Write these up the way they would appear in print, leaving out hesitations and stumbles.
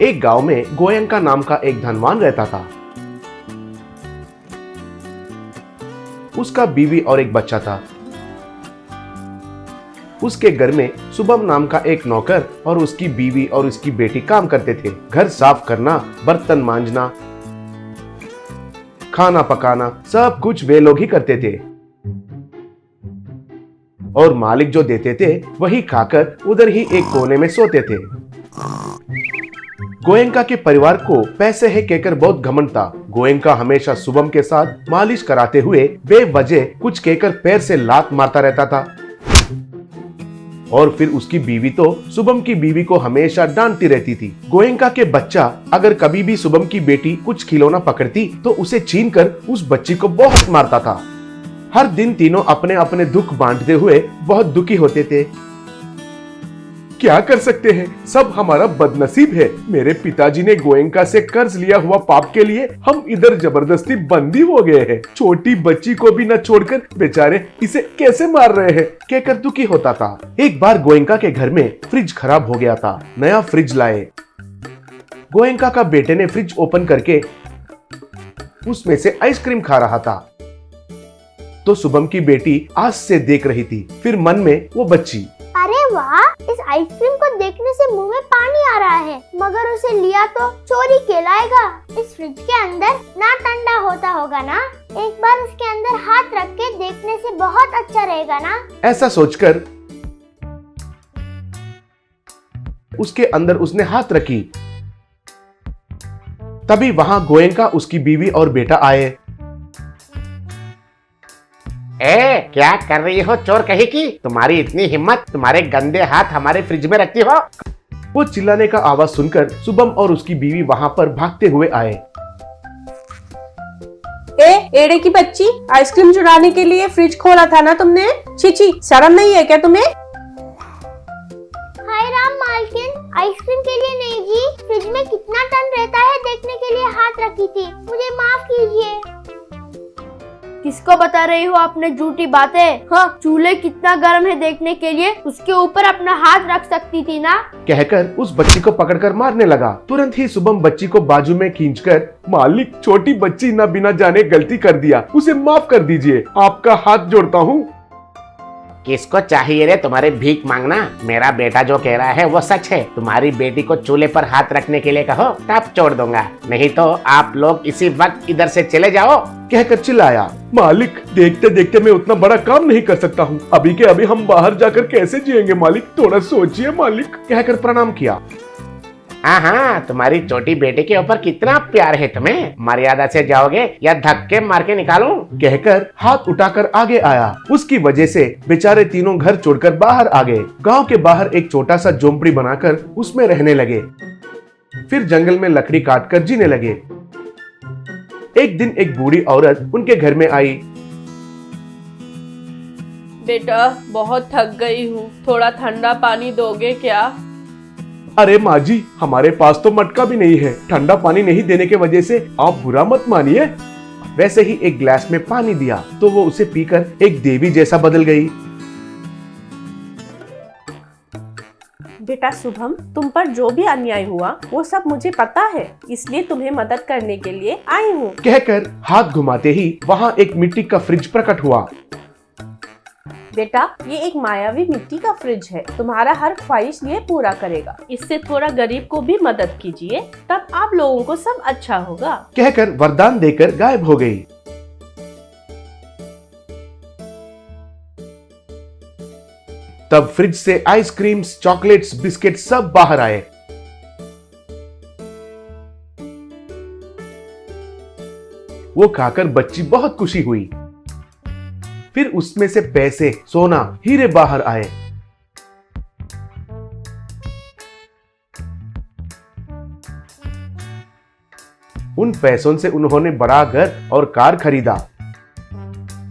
एक गांव में गोयंका नाम का एक धनवान रहता था। उसका बीवी और एक बच्चा था। उसके घर में शुभम नाम का एक नौकर और उसकी बीवी और उसकी बेटी काम करते थे। घर साफ करना, बर्तन मांजना, खाना पकाना, सब कुछ वे लोग ही करते थे और मालिक जो देते थे वही खाकर उधर ही एक कोने में सोते थे। गोयंका के परिवार को पैसे है कहकर बहुत घमंड था। गोयंका हमेशा शुभम के साथ मालिश कराते हुए बेवजह कुछ कहकर पैर से लात मारता रहता था और फिर उसकी बीवी तो शुभम की बीवी को हमेशा डांटती रहती थी। गोयंका के बच्चा अगर कभी भी शुभम की बेटी कुछ खिलौना पकड़ती तो उसे छीनकर उस बच्ची को बहुत मारता था। हर दिन तीनों अपने अपने दुख बांटते हुए बहुत दुखी होते थे। क्या कर सकते हैं, सब हमारा बदनसीब है। मेरे पिताजी ने गोयंका से कर्ज लिया हुआ पाप के लिए हम इधर जबरदस्ती बंदी हो गए हैं। छोटी बच्ची को भी न छोड़कर बेचारे इसे कैसे मार रहे हैं कहकर दुखी होता था। एक बार गोयंका के घर में फ्रिज खराब हो गया था। नया फ्रिज लाए। गोयंका का बेटे ने फ्रिज ओपन करके उसमें से आइसक्रीम खा रहा था तो शुभम की बेटी आस से देख रही थी। फिर मन में वो बच्ची, अरे वाह, इस आइसक्रीम को देखने से मुंह में पानी आ रहा है, मगर उसे लिया तो चोरी कहलाएगा। इस फ्रिज के अंदर ना ठंडा होता होगा ना, एक बार उसके अंदर हाथ रख के देखने से बहुत अच्छा रहेगा ना। ऐसा सोचकर उसके अंदर उसने हाथ रखी। तभी वहां गोयंका, उसकी बीवी और बेटा आए। क्या कर रही हो चोर कहीं की? तुम्हारी इतनी हिम्मत, तुम्हारे गंदे हाथ हमारे फ्रिज में रखती हो? वो चिल्लाने का आवाज सुनकर शुभम और उसकी बीवी वहां पर भागते हुए आए। एड़े की बच्ची, आइसक्रीम चुराने के लिए फ्रिज खोला था ना तुमने? छी, शर्म नहीं है क्या तुम्हें? हाय राम मालकिन, आइसक्रीम के लिए नहीं जी, फ्रिज में कितना टन रहता है देखने के लिए हाथ रखी थी, मुझे माफ कीजिए। किसको बता रही हो आपने झूठी बातें? हाँ, चूल्हे कितना गर्म है देखने के लिए उसके ऊपर अपना हाथ रख सकती थी ना। कहकर उस बच्ची को पकड़कर मारने लगा। तुरंत ही शुभम बच्ची को बाजू में खींचकर, मालिक, छोटी बच्ची न बिना जाने गलती कर दिया, उसे माफ कर दीजिए, आपका हाथ जोड़ता हूँ। किसको चाहिए रे तुम्हारे भीख मांगना? मेरा बेटा जो कह रहा है वो सच है। तुम्हारी बेटी को चूल्हे पर हाथ रखने के लिए कहो तब छोड़ दूंगा, नहीं तो आप लोग इसी वक्त इधर से चले जाओ। कहकर चिल्लाया, मालिक, देखते देखते मैं उतना बड़ा काम नहीं कर सकता हूँ। अभी के अभी हम बाहर जाकर कैसे जिएंगे मालिक, थोड़ा सोचिए मालिक। कहकर प्रणाम किया। हाँ, तुम्हारी छोटी बेटी के ऊपर कितना प्यार है तुम्हें। मर्यादा से जाओगे या धक्के मार के निकालूं? कहकर हाथ उठाकर आगे आया। उसकी वजह से बेचारे तीनों घर छोड़कर बाहर आ गए। गांव के बाहर एक छोटा सा झोंपड़ी बनाकर उसमें रहने लगे। फिर जंगल में लकड़ी काटकर जीने लगे। एक दिन एक बूढ़ी औरत उनके घर में आई। बेटा, बहुत थक गई हूँ, थोड़ा ठंडा पानी दोगे क्या? अरे माँ जी, हमारे पास तो मटका भी नहीं है। ठंडा पानी नहीं देने के वजह से आप बुरा मत मानिए। वैसे ही एक गिलास में पानी दिया तो वो उसे पीकर एक देवी जैसा बदल गई। बेटा शुभम, तुम पर जो भी अन्याय हुआ वो सब मुझे पता है, इसलिए तुम्हें मदद करने के लिए आई हूँ। कहकर हाथ घुमाते ही वहाँ एक मिट्टी का फ्रिज प्रकट हुआ। बेटा, ये एक मायावी मिट्टी का फ्रिज है, तुम्हारा हर ख्वाहिश ये पूरा करेगा। इससे थोड़ा गरीब को भी मदद कीजिए, तब आप लोगों को सब अच्छा होगा। कहकर वरदान देकर गायब हो गई। तब फ्रिज से आइसक्रीम्स, चॉकलेट्स, बिस्किट सब बाहर आए। वो खाकर बच्ची बहुत खुशी हुई। फिर उसमें से पैसे, सोना, हीरे बाहर आए। उन पैसों से उन्होंने बड़ा घर और कार खरीदा।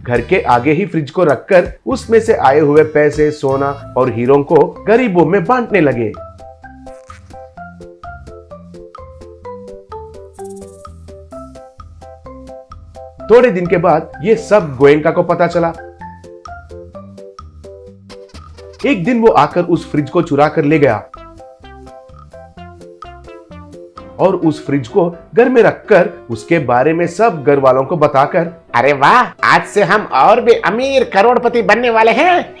घर के आगे ही फ्रिज को रखकर उसमें से आए हुए पैसे, सोना और हीरों को गरीबों में बांटने लगे। थोड़े दिन के बाद ये सब गोयंका को पता चला। एक दिन वो आकर उस फ्रिज को चुरा कर ले गया। और उस फ्रिज को घर में रखकर उसके बारे में सब घर वालों को बताकर, अरे वाह, आज से हम और भी अमीर करोड़पति बनने वाले हैं।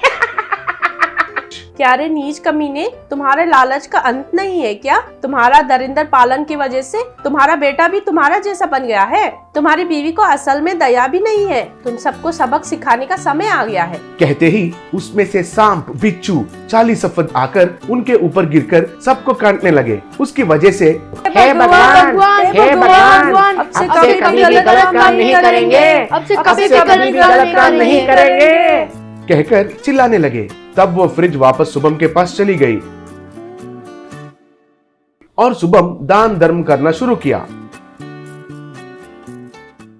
क्या रे नीच कमीने, तुम्हारे लालच का अंत नहीं है क्या? तुम्हारा दरिंदर पालन की वजह से तुम्हारा बेटा भी तुम्हारा जैसा बन गया है। तुम्हारी बीवी को असल में दया भी नहीं है। तुम सबको सबक सिखाने का समय आ गया है। कहते ही उसमें से सांप, बिच्छू, 40 सफेद आकर उनके ऊपर गिरकर सबको काटने लगे। उसकी वजह से हे भगवान, हे भगवान, अब से अब से कभी भी गलत काम नहीं करेंगे, अब से अब कभी से कभी भी गलत काम नहीं करेंगे कहकर चिल्लाने लगे। तब वो फ्रिज वापस शुभम के पास चली गई और शुभम दान धर्म करना शुरू किया।